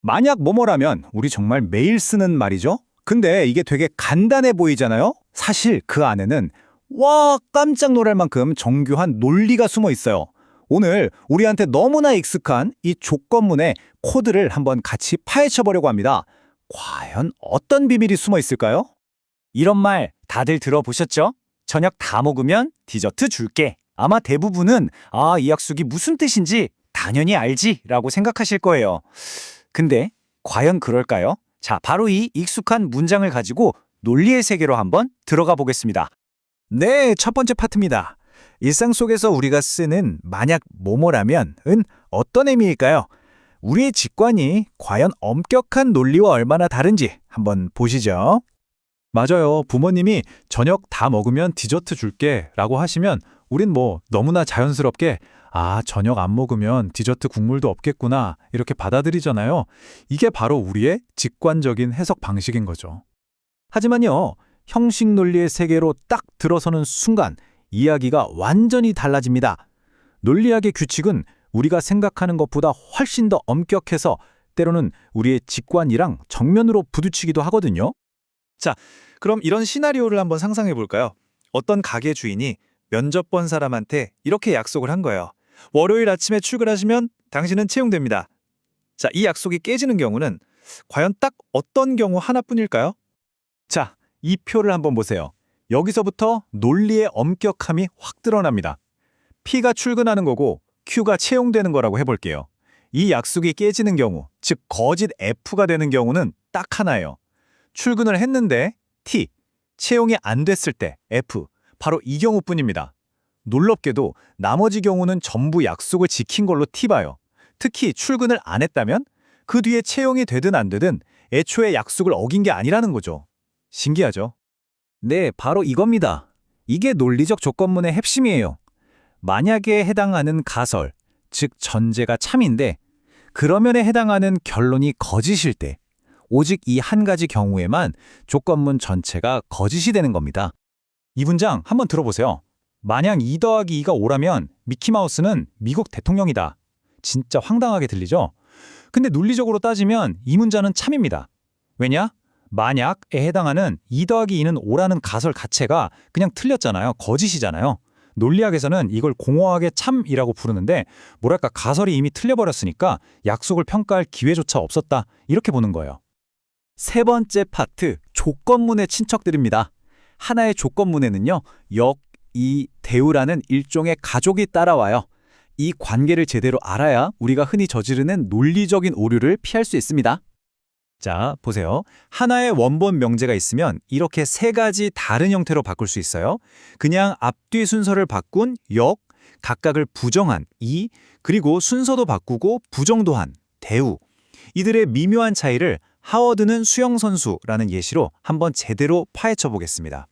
만약 뭐뭐라면 우리 정말 매일 쓰는 말이죠? 근데 이게 되게 간단해 보이잖아요? 사실 그 안에는 와, 깜짝 놀랄 만큼 정교한 논리가 숨어 있어요. 오늘 우리한테 너무나 익숙한 이 조건문의 코드를 한번 같이 파헤쳐 보려고 합니다. 과연 어떤 비밀이 숨어 있을까요? 이런 말 다들 들어보셨죠? 저녁 다 먹으면 디저트 줄게. 아마 대부분은 이 약속이 무슨 뜻인지 당연히 알지 라고 생각하실 거예요. 근데 과연 그럴까요? 자, 바로 이 익숙한 문장을 가지고 논리의 세계로 한번 들어가 보겠습니다. 네, 첫 번째 파트입니다. 일상 속에서 우리가 쓰는 만약 뭐뭐라면은 어떤 의미일까요? 우리의 직관이 과연 엄격한 논리와 얼마나 다른지 한번 보시죠. 맞아요. 부모님이 저녁 다 먹으면 디저트 줄게 라고 하시면 우린 너무나 자연스럽게 저녁 안 먹으면 디저트 국물도 없겠구나 이렇게 받아들이잖아요. 이게 바로 우리의 직관적인 해석 방식인 거죠. 하지만요, 형식 논리의 세계로 딱 들어서는 순간 이야기가 완전히 달라집니다. 논리학의 규칙은 우리가 생각하는 것보다 훨씬 더 엄격해서 때로는 우리의 직관이랑 정면으로 부딪히기도 하거든요. 자, 그럼 이런 시나리오를 한번 상상해 볼까요? 어떤 가게 주인이 면접 본 사람한테 이렇게 약속을 한 거예요. 월요일 아침에 출근하시면 당신은 채용됩니다. 자, 이 약속이 깨지는 경우는 과연 딱 어떤 경우 하나뿐일까요? 자, 이 표를 한번 보세요. 여기서부터 논리의 엄격함이 확 드러납니다. P가 출근하는 거고 Q가 채용되는 거라고 해볼게요. 이 약속이 깨지는 경우, 즉 거짓 F가 되는 경우는 딱 하나예요. 출근을 했는데 T, 채용이 안 됐을 때 F, 바로 이 경우뿐입니다. 놀랍게도 나머지 경우는 전부 약속을 지킨 걸로 T봐요. 특히 출근을 안 했다면 그 뒤에 채용이 되든 안 되든 애초에 약속을 어긴 게 아니라는 거죠. 신기하죠? 네, 바로 이겁니다. 이게 논리적 조건문의 핵심이에요. 만약에 해당하는 가설, 즉 전제가 참인데 그러면에 해당하는 결론이 거짓일 때 오직 이 한 가지 경우에만 조건문 전체가 거짓이 되는 겁니다. 이 문장 한번 들어보세요. 만약 2 더하기 2가 5라면 미키마우스는 미국 대통령이다. 진짜 황당하게 들리죠? 근데 논리적으로 따지면 이 문장은 참입니다. 왜냐? 만약에 해당하는 2 더하기 2는 5라는 가설 자체가 그냥 틀렸잖아요. 거짓이잖아요. 논리학에서는 이걸 공허하게 참이라고 부르는데 뭐랄까 가설이 이미 틀려버렸으니까 약속을 평가할 기회조차 없었다. 이렇게 보는 거예요. 세 번째 파트, 조건문의 친척들입니다. 하나의 조건문에는요, 역, 이, 대우라는 일종의 가족이 따라와요. 이 관계를 제대로 알아야 우리가 흔히 저지르는 논리적인 오류를 피할 수 있습니다. 자, 보세요. 하나의 원본 명제가 있으면 이렇게 세 가지 다른 형태로 바꿀 수 있어요. 그냥 앞뒤 순서를 바꾼 역, 각각을 부정한 이, 그리고 순서도 바꾸고 부정도 한 대우. 이들의 미묘한 차이를 하워드는 수영선수라는 예시로 한번 제대로 파헤쳐 보겠습니다.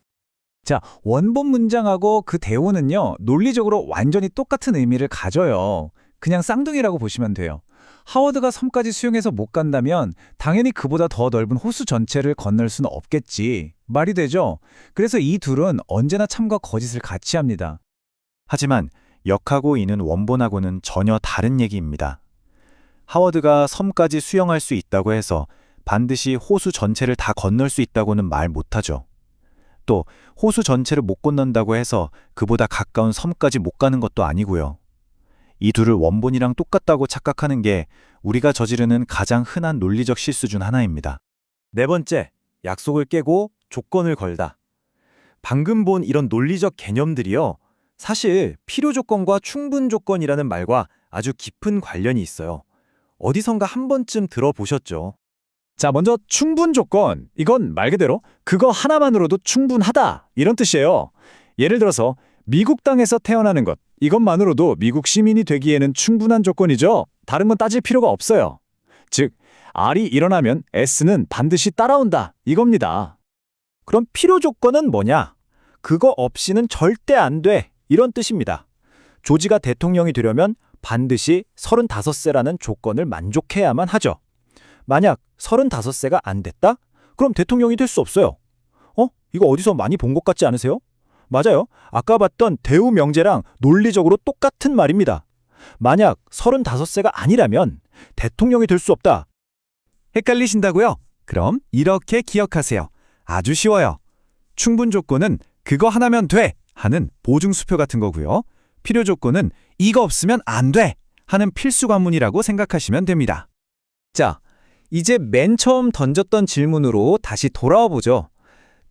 자, 원본 문장하고 그 대우는요, 논리적으로 완전히 똑같은 의미를 가져요. 그냥 쌍둥이라고 보시면 돼요. 하워드가 섬까지 수영해서 못 간다면 당연히 그보다 더 넓은 호수 전체를 건널 수는 없겠지. 말이 되죠? 그래서 이 둘은 언제나 참과 거짓을 같이 합니다. 하지만 역하고 이는 원본하고는 전혀 다른 얘기입니다. 하워드가 섬까지 수영할 수 있다고 해서 반드시 호수 전체를 다 건널 수 있다고는 말 못하죠. 또 호수 전체를 못 건넌다고 해서 그보다 가까운 섬까지 못 가는 것도 아니고요. 이 둘을 원본이랑 똑같다고 착각하는 게 우리가 저지르는 가장 흔한 논리적 실수 중 하나입니다. 네 번째, 약속을 깨고 조건을 걸다. 방금 본 이런 논리적 개념들이요. 사실 필요 조건과 충분 조건이라는 말과 아주 깊은 관련이 있어요. 어디선가 한 번쯤 들어보셨죠? 자, 먼저 충분 조건. 이건 말 그대로 그거 하나만으로도 충분하다. 이런 뜻이에요. 예를 들어서 미국 땅에서 태어나는 것. 이것만으로도 미국 시민이 되기에는 충분한 조건이죠. 다른 건 따질 필요가 없어요. 즉, R이 일어나면 S는 반드시 따라온다. 이겁니다. 그럼 필요 조건은 뭐냐? 그거 없이는 절대 안 돼. 이런 뜻입니다. 조지가 대통령이 되려면 반드시 35세라는 조건을 만족해야만 하죠. 만약 35세가 안 됐다? 그럼 대통령이 될 수 없어요. 이거 어디서 많이 본 것 같지 않으세요? 맞아요. 아까 봤던 대우 명제랑 논리적으로 똑같은 말입니다. 만약 35세가 아니라면 대통령이 될 수 없다. 헷갈리신다고요? 그럼 이렇게 기억하세요. 아주 쉬워요. 충분 조건은 그거 하나면 돼 하는 보증수표 같은 거고요. 필요 조건은 이거 없으면 안 돼 하는 필수 관문이라고 생각하시면 됩니다. 자, 이제 맨 처음 던졌던 질문으로 다시 돌아와 보죠.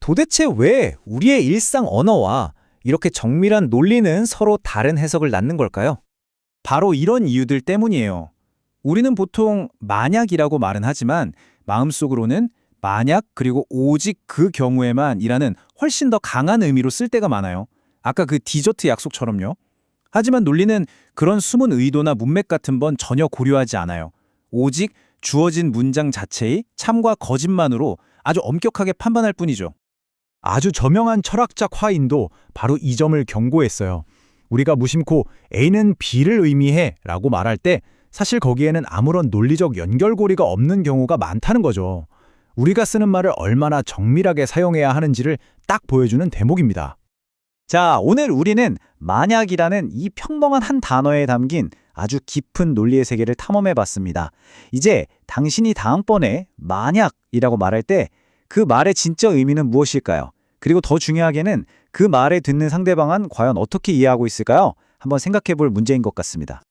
도대체 왜 우리의 일상 언어와 이렇게 정밀한 논리는 서로 다른 해석을 낳는 걸까요? 바로 이런 이유들 때문이에요. 우리는 보통 만약이라고 말은 하지만 마음속으로는 만약 그리고 오직 그 경우에만 이라는 훨씬 더 강한 의미로 쓸 때가 많아요. 아까 그 디저트 약속처럼요. 하지만 논리는 그런 숨은 의도나 문맥 같은 건 전혀 고려하지 않아요. 오직 주어진 문장 자체의 참과 거짓만으로 아주 엄격하게 판단할 뿐이죠. 아주 저명한 철학적 화인도 바로 이 점을 경고했어요. 우리가 무심코 A는 B를 의미해 라고 말할 때 사실 거기에는 아무런 논리적 연결고리가 없는 경우가 많다는 거죠. 우리가 쓰는 말을 얼마나 정밀하게 사용해야 하는지를 딱 보여주는 대목입니다. 자, 오늘 우리는 만약이라는 이 평범한 한 단어에 담긴 아주 깊은 논리의 세계를 탐험해 봤습니다. 이제 당신이 다음번에 만약이라고 말할 때 그 말의 진짜 의미는 무엇일까요? 그리고 더 중요하게는 그 말에 듣는 상대방은 과연 어떻게 이해하고 있을까요? 한번 생각해 볼 문제인 것 같습니다.